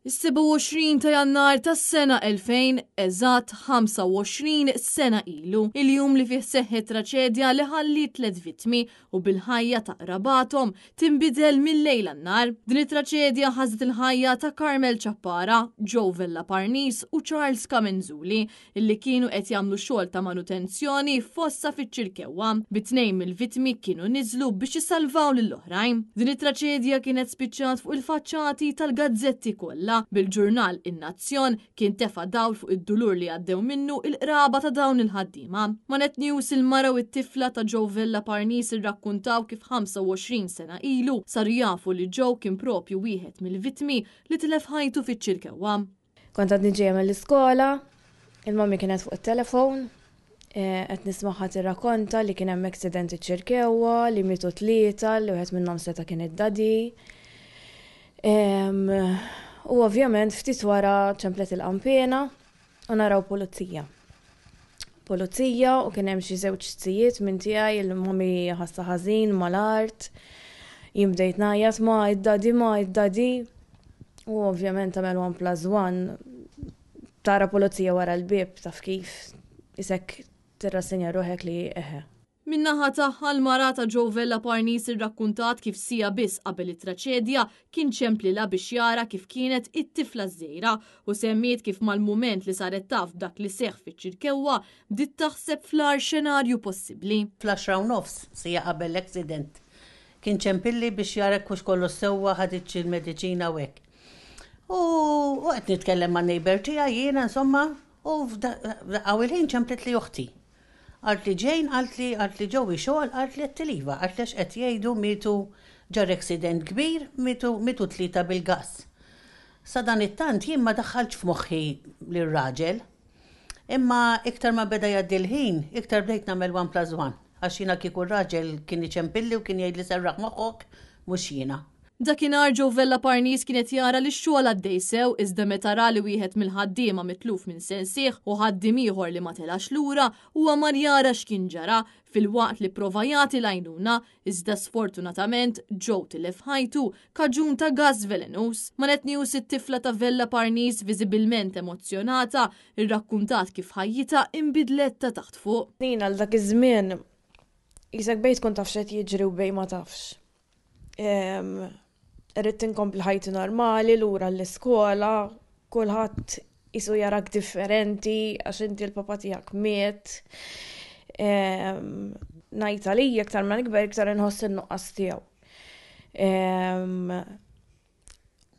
Is-27 ta' Jannar tas-sena 2000 eżatt 25 sena ilu, il-jum li fih seħħet traċedja li ħalli 3 vittmi u bil-ħajja ta' qrabathom tinbidel mill-lejl għan-nar. Din it-traċedja ħażet il-ħajja ta' Carmel Chappara, Joe Vella Parnis u Charles Kamenzuli illi kienu qed jagħmlu xogħol ta' manutenzjoni fossa fiċ-ċirkewwa. Bitnejn mill-vittmi kienu niżlu biex isalvaw lill-oħrajn. Din it-traċedja kienet spiċċat fuq il-faċċati tal-gazzetti kollha. Bil-ġurnal In-Nazzjon kien tefa' dawl fuq id-dulur li għaddew minnu il-qraba ta' dawn il-ħaddiema. Monet News il-mara u t-tifla ta' Joe Vella Parnis irrakkuntaw kif 25 sena ilu saru jafu li Joe kien propju wieħed mill-vittmi li tilef ħajtu fiċ-ċirkewwa. Kont għadni ġejja mill-iskola, il-mommi kienet fuq it-telefon, qed nismaħħa tirrakkonta li kien hemm accident iċ-ċirkewwa li mietu 3 li wieħed minnhom seta' kien id-dadi. U ovvjament ftit wara ċemplet il-qampena u naraw pulizija. Pulizija u kien hemm xi żewġ tzijiet minn tiegħi il-mommi ħassa ħażin mal-art. Jimbdejt ngħajjat ma' id-dadi. U ovvjament tagħmel 1+1 tara pulizija wara l-bieb taf kif isek tirrassenja ruħek li eħe. Min-naħa tagħha l-mara ta' Joe Vella Parnis irrakkuntat kif sija biss qabel it-traċedja kien ċemplilha biex jara kif kienet it-tifla żgħira u semmiet kif mal-mument li saret taf dak li seħħ fiċ-ċirkewwa bdiet taħseb fl-agħar xenarju possibbli. Fl-10 sija qabel l-accident kien ċempilli biex jara kux kollu sewwa ħaditx il-mediċina u hekk. U qed nitkellem man neighbor tiegħi jiena insomma u f'daqqa il-ħin ċemplet li uħti. Għalt li ġejn, għalt li ġowi xogħol, għalt li għattiliva, għalt li qed jgħidu mitu ġar accident kbir, mitu 3 bil-gas. Sa dan it-tant jien ma daħħalx f'moħħi lir-raġel, imma iktar ma beda jgħaddi l-ħin, iktar bdejt nagħmel 1+1, għax jiena kieku r-raġel kien iċempilli u kien jgħidli serraħ moħħok mhux jiena. Dakinhar Joe Vella Parnis kienet jara li x-xogħol għaddej sew iżda meta ra li wieħed mill-ħaddiema mitluf minn sensieħ u ħaddiem ieħor li ma telax lura huwa mar jara x'kien ġara fil-waqt li prova jagħti l-għajnuna iżda sfortunatament Joe tilef ħajtu kaġun ta' gass velenus. Monet News it-tifla ta' Vella Parnis viżibilment emozzjonata irrakkuntat kif ħajjita inbidlet ta' taħt fuq. Nina għal dak iż-żmien isek bejn tkun taf x'qed jiġri u bejn ma tafx. Rrid inkompli ħajti normali lura l-iskola, kulħadd isu jarak differenti għax inti l-papa tiegħek miet. Ngħid għalija iktar ma nikber iktar inħoss in-nuqqas tiegħu.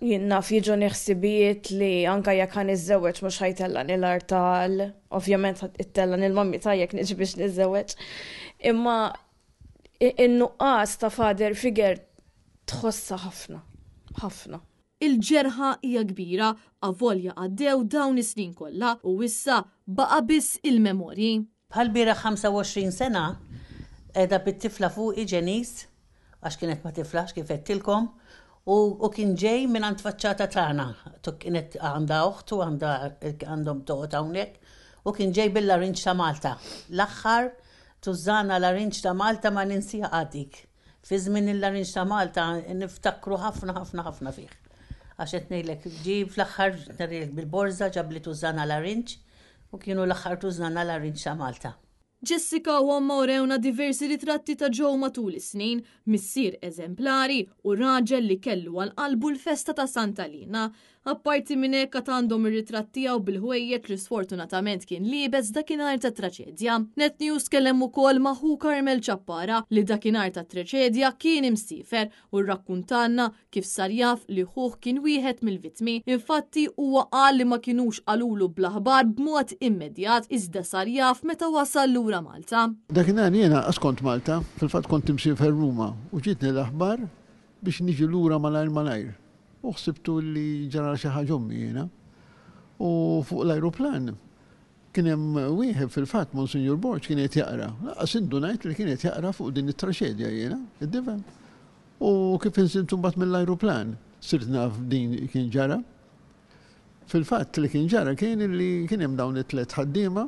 Jien naf jiġu ħsibijiet li anke jekk ħan iżżewweġ mhux ħajtellan il-artal, ovvjament ittellan il-mammi tajjek niġi biex niżżewweġ. Imma in-nuqqas ta' father figure tħossa ħafna. Il-ġerħa hija kbira avolja għaddew dawn is-snin kollha u issa baqa' biss il-memorji. Bħal-bira 25 sena qiegħda bit-tifla fuqi Ġenis għax kienet ma tiflax kif qedtilkom u kien ġej minn għand faċċata tagħna. Kienet għandha uħtu għandhom toqgħod hawnhekk u kien ġej bil-larinġ ta' Malta. L-aħħar tużana l-larinġ ta' Malta ma ninsiha għadik. Fi żmien il-larinġ ta' Malta niftakru ħafna fih. Għax qed ngħidlek ġib fl-aħħar bil-borża ġabli tużana larinġ u kienu l-aħħar tużana larinġ ta' Malta. Jessica u omma urewna diversi ritratti ta' Joe matul is-snin, missier eżemplari u raġel li kellu għal qalbu l-festa ta' Santa Lina. Apparti minn hekk għandhom ir-ritratti tiegħu bil-ħwejjed li sfortunatament kien liebes dakinhar ta' traċedja. Net News kellem ukoll ma' ħu Carmel Chappara li dakinhar ta' traċedja kien imsifer u rrakkuntanna kif sar jaf li ħuh kien wieħed mill-vittmi. Infatti huwa qal li ma kinux qalulu bl-aħbar b'mod immedjat iżda sar jaf meta wasal lura Malta. Dakinhar jiena kont Malta, fil-fatt kont imsifer Ruma u ġietni l-aħbar biex niġi lura malajr. U ħsibtu li ġara xi ħaġa ommi jiena. U fuq l-ajruplan kien hemm wieħed fil-fatt Monsignor Borġ kien qed jaqra. Laqas indunajt li kien qed jaqra fuq din it-traċedja jiena, id-diven. U kif insiltu mbagħad mill-ajruplan sirt naf din kien ġara. Fil-fatt li kien ġara kien li kien hemm dawn it-tliet ħaddiema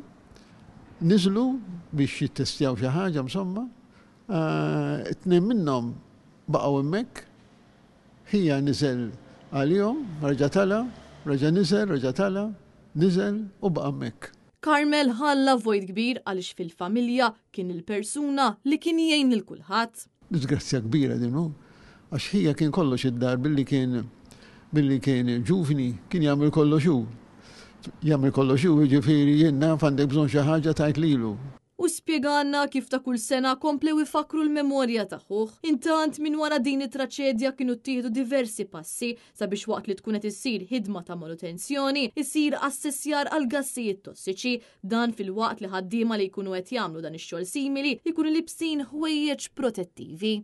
niżlu biex jittestjaw xi ħaġa insomma. Tnejn minnhom baqgħu hemmhekk, hija niżel għalihom, raġatala Reġa' niżel, reġa' tala, niżel u baqa' hemmhekk. Carmel ħalla vojt kbir għaliex fil-familja kien il-persuna li kien jgħin lil kulħadd. Disgrazzja kbira dinu, għax hija kien kollox id-dar billi kien ġuvni, kien jagħmel kollox hu. Jagħmel kollox hu, jiġifieri jenna f'għandek bżonn xi ħaġa tajt lilu. U spjegalna kif ta' kull sena komplew ifakru l-memorja tagħhom. Intant minn wara din it-traċedja kienu ttieħdu diversi passi sabiex waqt li tkun qed issir ħidma ta' manutenzjoni, isir assessjar għal gassijiet tossiċi, dan fil-waqt li ħaddiema li jkunu qed jagħmlu dan ix-xogħol simili jkunu libsin ħwejjeġ protettivi.